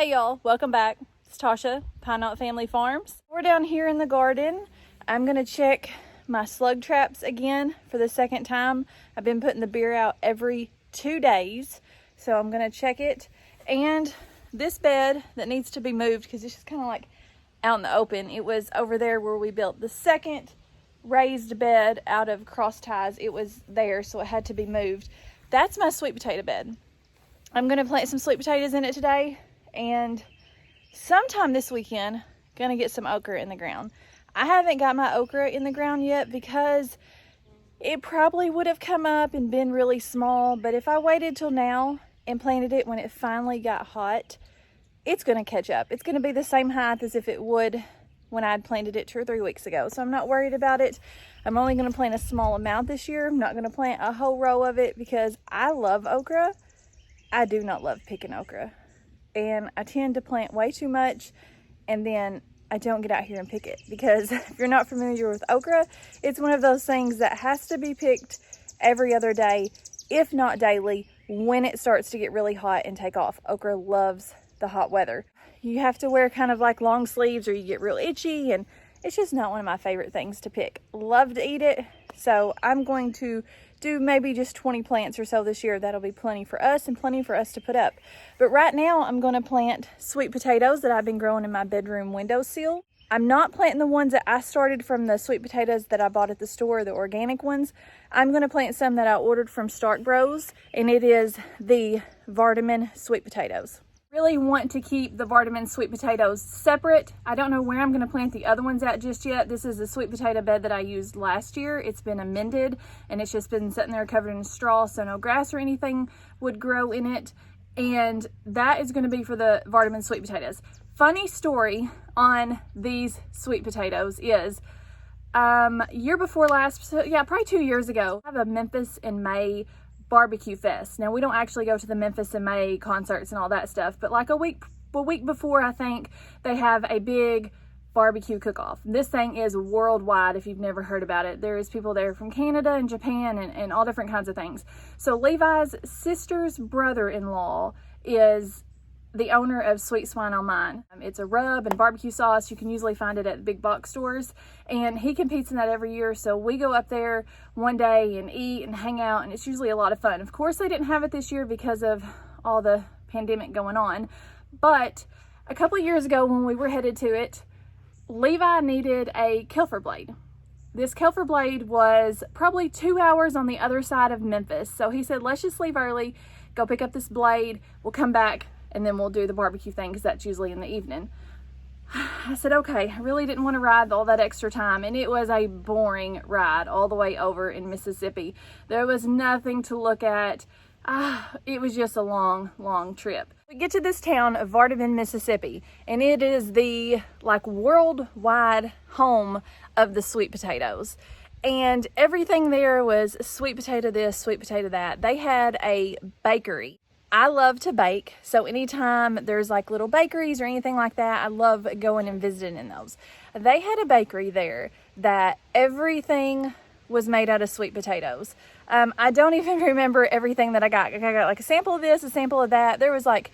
Hey y'all, welcome back. It's Tasha, Pine Knot Family Farms. We're down here in the garden. I'm gonna check my slug traps again for the second time. I've been putting the beer out every 2 days, so I'm gonna check it. And this bed that needs to be moved because it's just kind of like out in the open. It was over there where we built the second raised bed out of cross ties. It was there, so it had to be moved. That's my sweet potato bed. I'm gonna plant some sweet potatoes in it today, and sometime this weekend gonna get some okra in the ground. I haven't got my okra in the ground yet because it probably would have come up and been really small, but if I waited till now and planted it when it finally got hot, it's gonna catch up. It's gonna be the same height as if it would when I'd planted it 2 or 3 weeks ago, so I'm not worried about it. I'm only gonna plant a small amount this year. I'm not gonna plant a whole row of it because I love okra. I do not love picking okra, and I tend to plant way too much and then I don't get out here and pick it, because if you're not familiar with okra, it's one of those things that has to be picked every other day, if not daily, when it starts to get really hot and take off. Okra loves the hot weather. You have to wear kind of like long sleeves or you get real itchy, and it's just not one of my favorite things to pick. Love to eat it, so I'm going to do maybe just 20 plants or so this year. That'll be plenty for us and plenty for us to put up. But right now I'm going to plant sweet potatoes that I've been growing in my bedroom windowsill. I'm not planting the ones that I started from the sweet potatoes that I bought at the store, the organic ones. I'm going to plant some that I ordered from Stark Bros, and it is the Vardaman sweet potatoes. Really want to keep the Vardaman sweet potatoes separate. I don't know where I'm going to plant the other ones at just yet. This is the sweet potato bed that I used last year. It's been amended and it's just been sitting there covered in straw, so no grass or anything would grow in it. And that is going to be for the Vardaman sweet potatoes. Funny story on these sweet potatoes is year before last, so yeah, probably 2 years ago, I have a Memphis in May barbecue fest. Now, we don't actually go to the Memphis in May concerts and all that stuff, but like a week before, I think, they have a big barbecue cook-off. This thing is worldwide if you've never heard about it. There's people there from Canada and Japan and all different kinds of things. So Levi's sister's brother-in-law is the owner of Sweet Swine on Mine. It's a rub and barbecue sauce. You can usually find it at the big box stores, and he competes in that every year. So we go up there one day and eat and hang out, and it's usually a lot of fun. Of course, they didn't have it this year because of all the pandemic going on, but a couple of years ago when we were headed to it, Levi needed a Kilfer blade. This Kilfer blade was probably 2 hours on the other side of Memphis. So he said, let's just leave early, go pick up this blade, we'll come back, and then we'll do the barbecue thing because that's usually in the evening. I said, okay. I really didn't want to ride all that extra time, and it was a boring ride all the way over in Mississippi. There was nothing to look at. It was just a long trip. We get to this town of Vardaman, Mississippi, and it is the worldwide home of the sweet potatoes. And everything there was sweet potato this, sweet potato that. They had a bakery. I love to bake, so anytime there's like little bakeries or anything like that, I love going and visiting in those. They had a bakery there that everything was made out of sweet potatoes. I don't even remember everything that I got. I got like a sample of this, a sample of that. There was like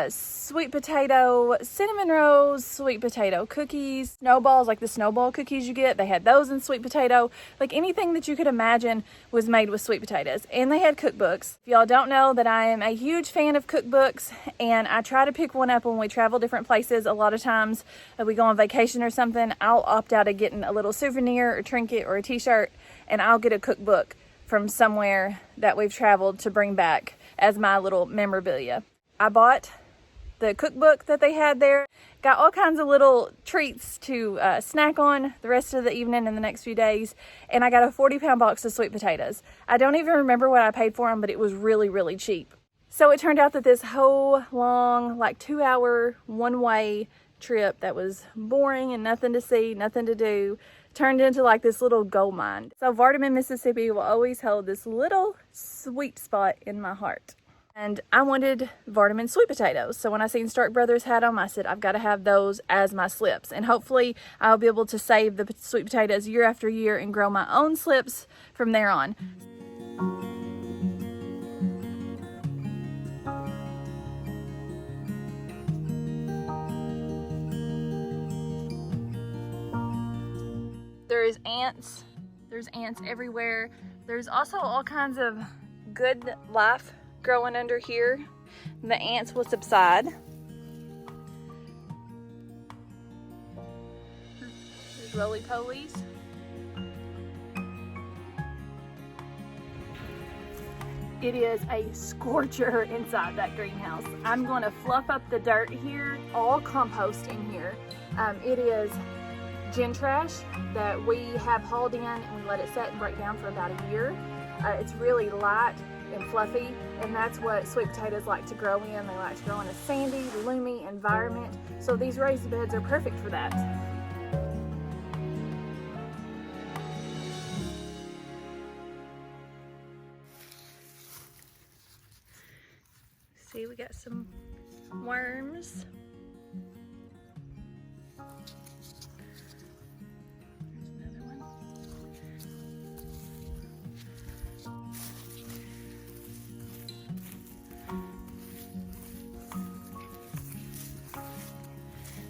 sweet potato cinnamon rolls, sweet potato cookies, snowballs, like the snowball cookies you get. They had those in sweet potato. Like anything that you could imagine was made with sweet potatoes. And they had cookbooks. If y'all don't know that I am a huge fan of cookbooks, and I try to pick one up when we travel different places. A lot of times if we go on vacation or something, I'll opt out of getting a little souvenir or trinket or a t-shirt, and I'll get a cookbook from somewhere that we've traveled to bring back as my little memorabilia. I bought the cookbook that they had there, got all kinds of little treats to snack on the rest of the evening and the next few days, and I got a 40-pound box of sweet potatoes. I don't even remember what I paid for them, but it was really cheap. So it turned out that this whole long, 2-hour one-way trip that was boring and nothing to see, nothing to do, turned into this little gold mine. So Vardaman, Mississippi will always hold this little sweet spot in my heart. And I wanted Vardaman sweet potatoes. So when I seen Stark Brothers had them, I said, I've got to have those as my slips. And hopefully I'll be able to save the sweet potatoes year after year and grow my own slips from there on. There's ants everywhere. There's also all kinds of good life growing under here. The ants will subside. There's roly-polies. It is a scorcher inside that greenhouse. I'm going to fluff up the dirt here, all compost in here. It is gin trash that we have hauled in and we let it set and break down for about a year. It's really light and fluffy, and that's what sweet potatoes like to grow in. They like to grow in a sandy, loomy environment. So these raised beds are perfect for that. See, we got some worms. There's another one.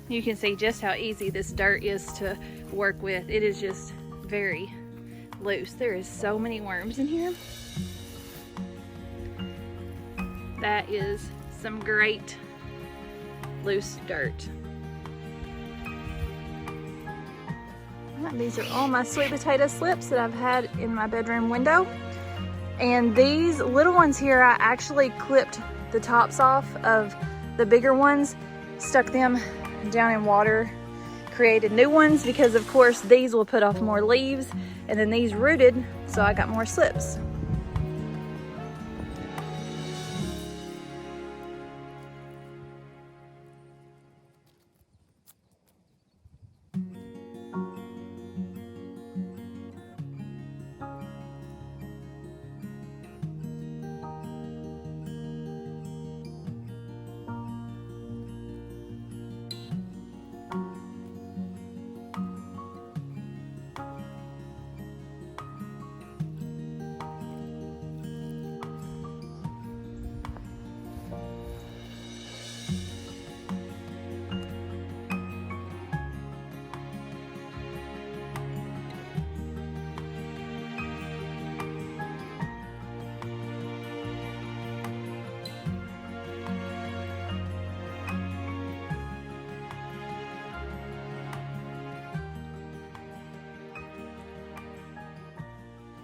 You can see just how easy this dirt is to work with. It is just very loose. There is so many worms in here. That is some great loose dirt. These are all my sweet potato slips that I've had in my bedroom window. And these little ones here, I actually clipped the tops off of the bigger ones, stuck them down in water, created new ones because of course these will put off more leaves, and then these rooted, so I got more slips.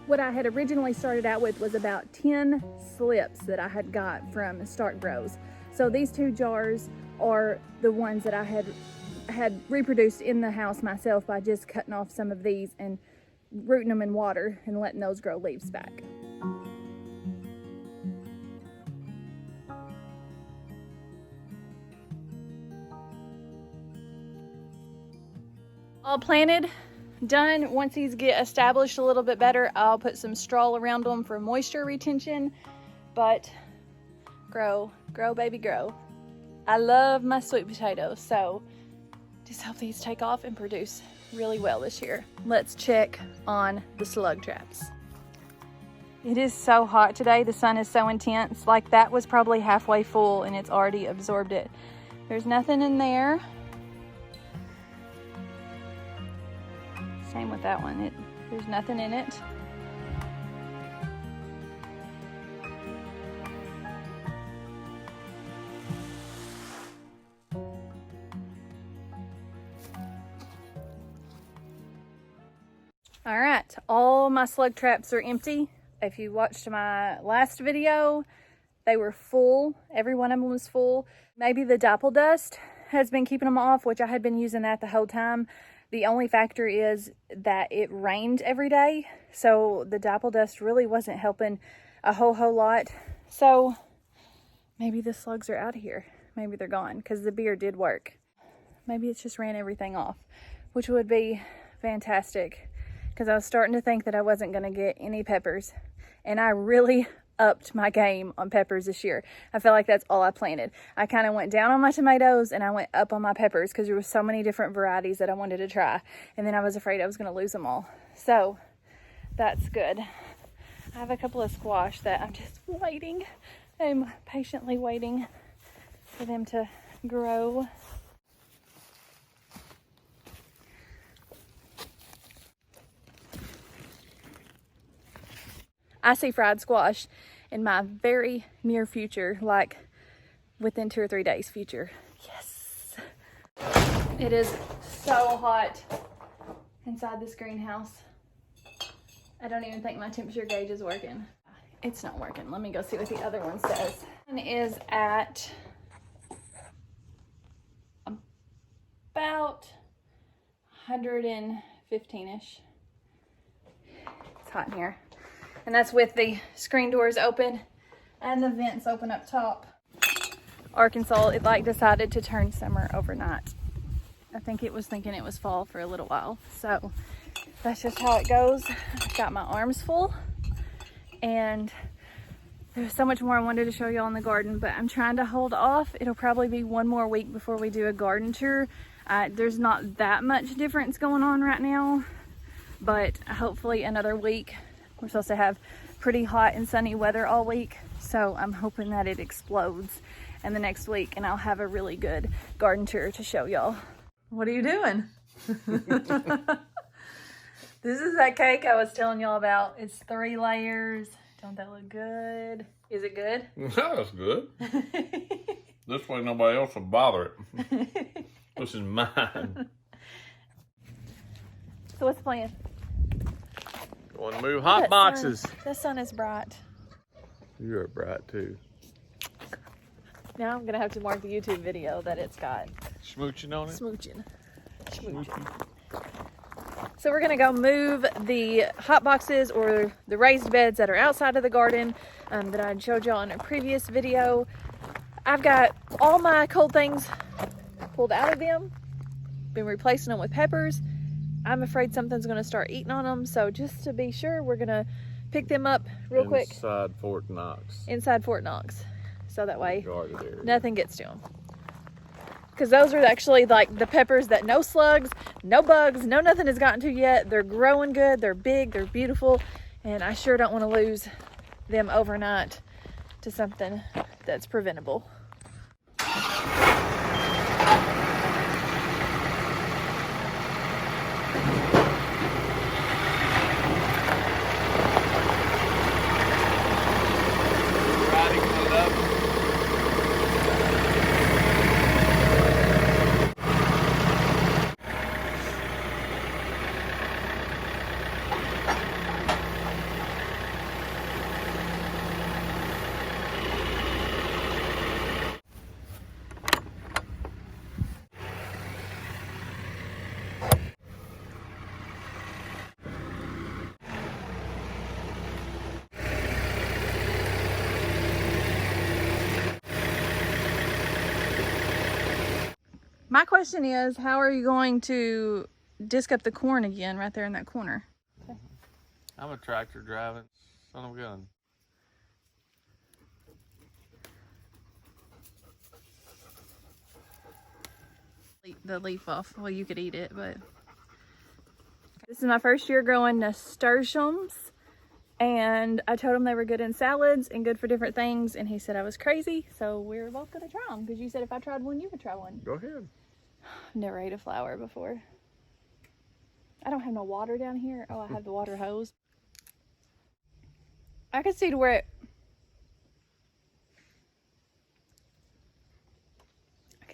What I had originally started out with was about 10 slips that I had got from Stark Bros. So these 2 jars are the ones that I had reproduced in the house myself by just cutting off some of these and rooting them in water and letting those grow leaves back. All planted, done. Once these get established a little bit better, I'll put some straw around them for moisture retention. But grow, baby, grow. I love my sweet potatoes, so just hope these take off and produce really well this year. Let's check on the slug traps. It is so hot today. The sun is so intense. Like, that was probably halfway full and it's already absorbed it. There's nothing in there. Same with that one. There's nothing in it. All right, all my slug traps are empty. If you watched my last video, they were full. Every one of them was full. Maybe the dapple dust has been keeping them off, which I had been using that the whole time. The only factor is that it rained every day, so the dapple dust really wasn't helping a whole lot. So maybe the slugs are out of here. Maybe they're gone, because the beer did work. Maybe it's just ran everything off, which would be fantastic, because I was starting to think that I wasn't going to get any peppers, and I really upped my game on peppers this year. I felt like that's all I planted. I kind of went down on my tomatoes and I went up on my peppers because there were so many different varieties that I wanted to try, and then I was afraid I was going to lose them all. So that's good. I have a couple of squash that I'm just waiting. I'm patiently waiting for them to grow. I see fried squash in my very near future, like within 2 or 3 days future. Yes. It is so hot inside this greenhouse. I don't even think my temperature gauge is working. It's not working. Let me go see what the other one says. One is at about 115-ish. It's hot in here. And that's with the screen doors open and the vents open up top. Arkansas, it like decided to turn summer overnight. I think it was thinking it was fall for a little while. So that's just how it goes. I've got my arms full and there's so much more I wanted to show y'all in the garden, but I'm trying to hold off. It'll probably be 1 more week before we do a garden tour. There's not that much difference going on right now, but hopefully another week. We're supposed to have pretty hot and sunny weather all week, so I'm hoping that it explodes in the next week and I'll have a really good garden tour to show y'all. What are you doing? This is that cake I was telling y'all about. It's 3 layers. Don't that look good? Is it good? Yeah, that's good. This way nobody else will bother it. This is mine. So what's the plan? Going to move hot boxes. The sun is bright. You're bright too. Now I'm gonna have to mark the YouTube video that it's got Smooching on it? smooching. So we're gonna go move the hot boxes or the raised beds that are outside of the garden that I showed y'all in a previous video. I've got all my cold things pulled out of them, been replacing them with peppers. I'm afraid something's gonna start eating on them, so just to be sure, we're gonna pick them up real quick. Inside Fort Knox. Inside Fort Knox. So that way Guarded area. nothing gets to them. Because those are actually like the peppers that no slugs, no bugs, no nothing has gotten to yet. They're growing good, they're big, they're beautiful, and I sure don't want to lose them overnight to something that's preventable. My question is, how are you going to disc up the corn again right there in that corner? I'm a tractor driving son of a gun. The leaf off. Well, you could eat it, but this is my first year growing nasturtiums, and I told him they were good in salads and good for different things, and he said I was crazy, so we're both gonna try them because you said if I tried one, you would try one. Go ahead. I've never ate a flower before. I don't have no water down here. Oh, I have the water hose. I could see to where it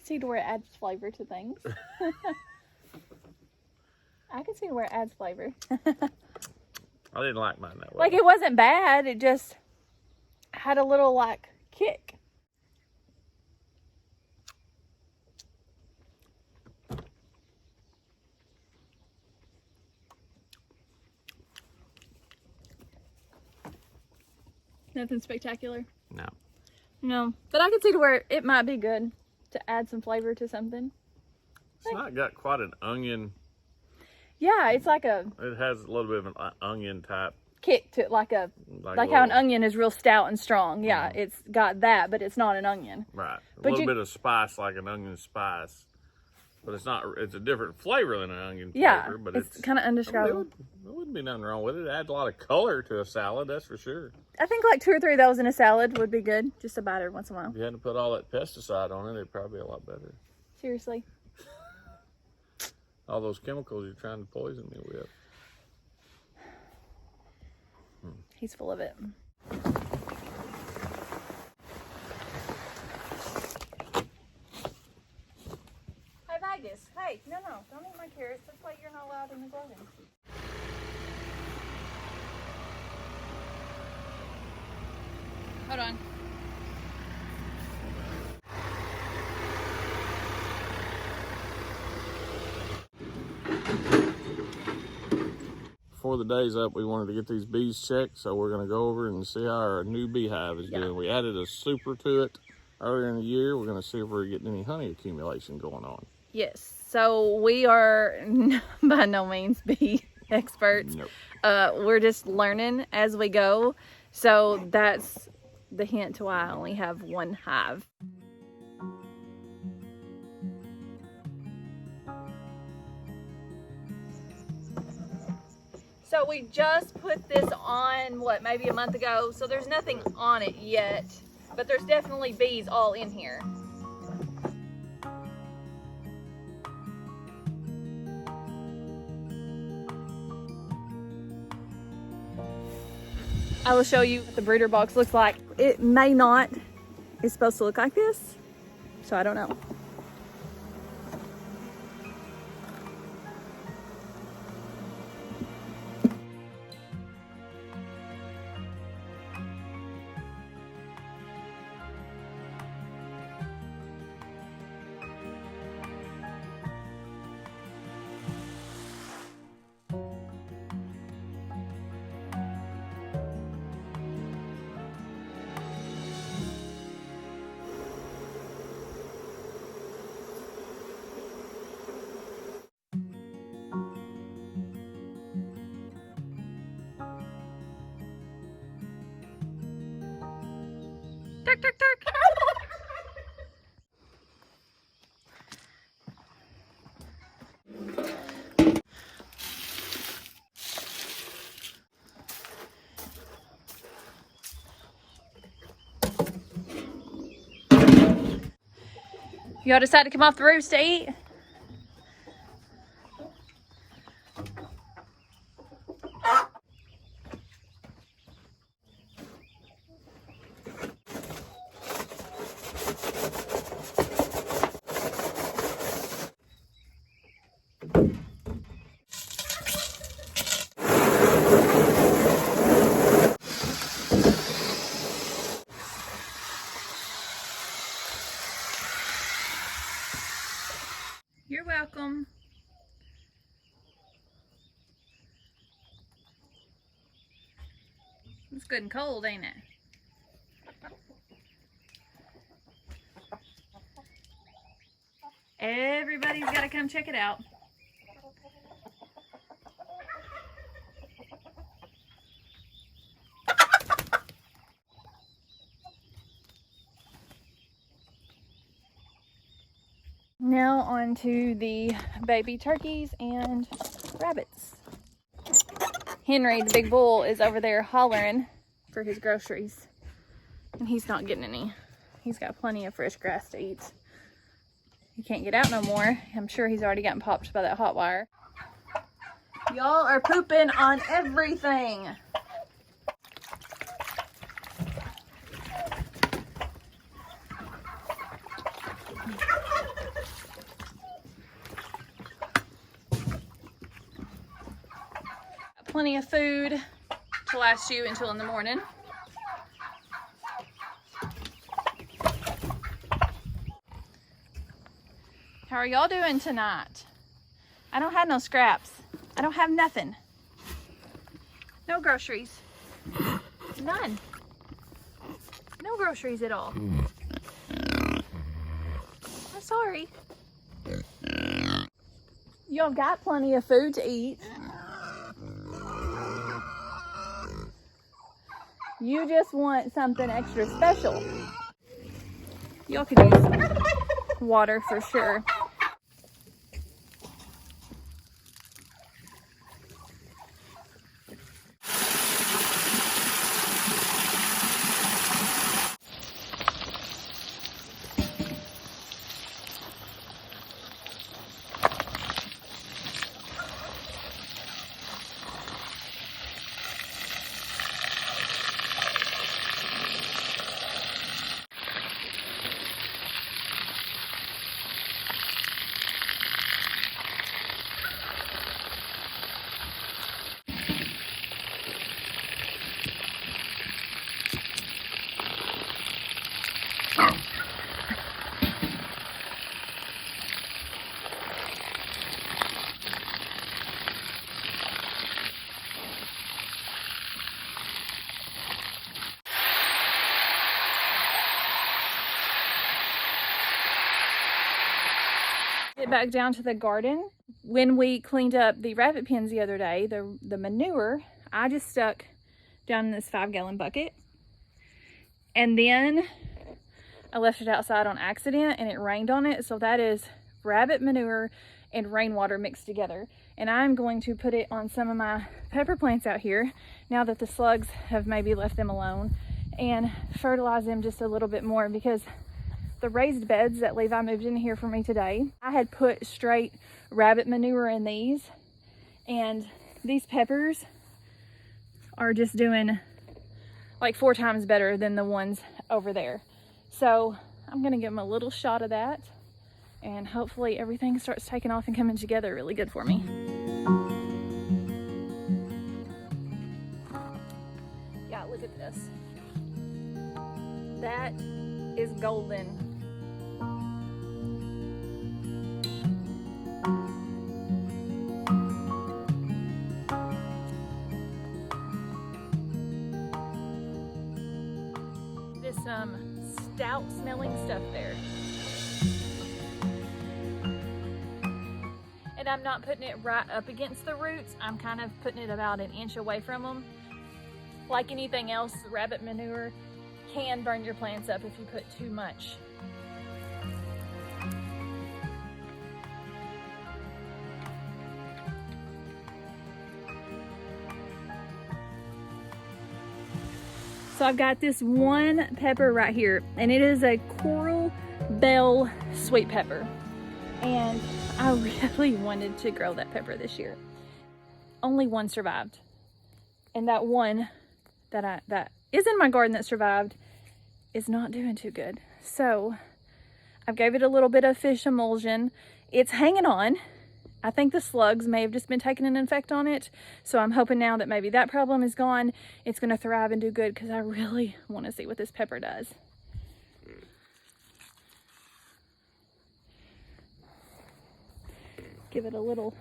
adds flavor to things. I can see where it adds flavor. I didn't like mine that way. Like, it wasn't bad, it just had a little like kick. Nothing spectacular. No. No, but I can see to where it might be good to add some flavor to something. It's not got quite an onion. Yeah, it's like a It has a little bit of an onion type. kick to it, like how an onion is real stout and strong. Yeah, it's got that, but it's not an onion. Right. A But little bit of spice, like an onion spice. But it's not, it's a different flavor than an onion Yeah, flavor. But it's kind of undescribable. There wouldn't be nothing wrong with it. It adds a lot of color to a salad, that's for sure. I think like 2 or 3 of those in a salad would be good, just to bite every once in a while. If you hadn't put all that pesticide on it, it'd probably be a lot better. Seriously. All those chemicals you're trying to poison me with. He's full of it. Hey, Vegas. Hey, no, don't eat my carrots. That's why you're not allowed in the garden. Hold on. Before the day's up, we wanted to get these bees checked, so we're going to go over and see how our new beehive is doing. We added a super to it earlier in the year. We're going to see if we're getting any honey accumulation going on. Yes, so we are by no means bee experts. Nope. We're just learning as we go. So that's the hint to why I only have one hive. So we just put this on, what, maybe a month ago. So there's nothing on it yet, but there's definitely bees all in here. I will show you what the breeder box looks like. It may not. It's supposed to look like this, so I don't know. Turk, turk, turk. Y'all decide to come off the roofs to eat? You're welcome. It's good and cold, ain't it? Everybody's got to come check it out. Now on to the baby turkeys and rabbits. Henry, the big bull, is over there hollering for his groceries, and he's not getting any. He's got plenty of fresh grass to eat. He can't get out no more. I'm sure he's already gotten popped by that hot wire. Y'all are pooping on everything. Plenty of food to last you until in the morning. How are y'all doing tonight? I don't have no scraps. I don't have nothing. No groceries. None. No groceries at all. I'm sorry. Y'all got plenty of food to eat. You just want something extra special. Y'all could use water for sure. Get back down to the garden. When we cleaned up the rabbit pens the other day, the manure, I just stuck down in this 5-gallon bucket. And then I left it outside on accident and it rained on it. So that is rabbit manure and rainwater mixed together. And I'm going to put it on some of my pepper plants out here now that the slugs have maybe left them alone, and fertilize them just a little bit more, because the raised beds that Levi moved in here for me today, I had put straight rabbit manure in these, and these peppers are just doing like 4 times better than the ones over there. So I'm gonna give them a little shot of that, and hopefully everything starts taking off and coming together really good for me. Yeah, look at this. That is golden. There's some stout smelling stuff there. And I'm not putting it right up against the roots. I'm kind of putting it about an inch away from them. Like anything else, rabbit manure can burn your plants up if you put too much. So I've got this one pepper right here, and it is a coral bell sweet pepper. And I really wanted to grow that pepper this year. Only one survived. And that one that is in my garden that survived is not doing too good. So I've gave it a little bit of fish emulsion. It's hanging on. I think the slugs may have just been taking an effect on it. So I'm hoping now that maybe that problem is gone, it's gonna thrive and do good, because I really wanna see what this pepper does. Give it a little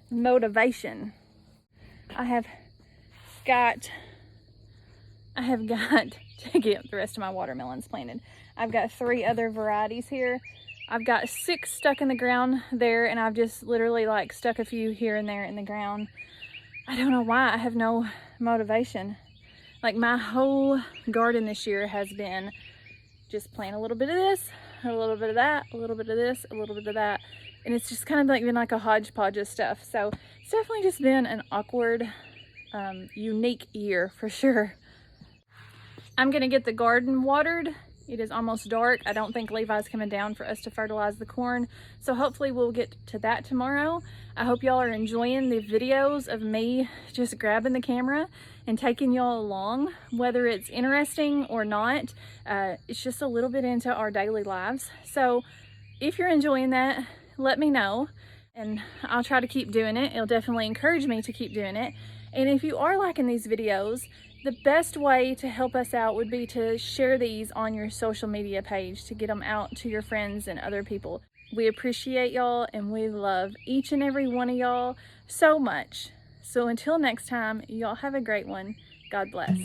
motivation. I have got to get the rest of my watermelons planted. I've got 3 other varieties here. I've got 6 stuck in the ground there, and I've just literally like stuck a few here and there in the ground. I don't know why. I have no motivation. Like, my whole garden this year has been just plant a little bit of this, a little bit of that, a little bit of this, a little bit of that. And it's just kind of like been like a hodgepodge of stuff. So it's definitely just been an awkward, unique year for sure. I'm gonna get the garden watered. It is almost dark. I don't think Levi's coming down for us to fertilize the corn. So hopefully we'll get to that tomorrow. I hope y'all are enjoying the videos of me just grabbing the camera and taking y'all along, whether it's interesting or not. It's just a little bit into our daily lives. So if you're enjoying that, let me know, and I'll try to keep doing it. It'll definitely encourage me to keep doing it. And if you are liking these videos, the best way to help us out would be to share these on your social media page to get them out to your friends and other people. We appreciate y'all, and we love each and every one of y'all so much. So until next time, y'all have a great one. God bless.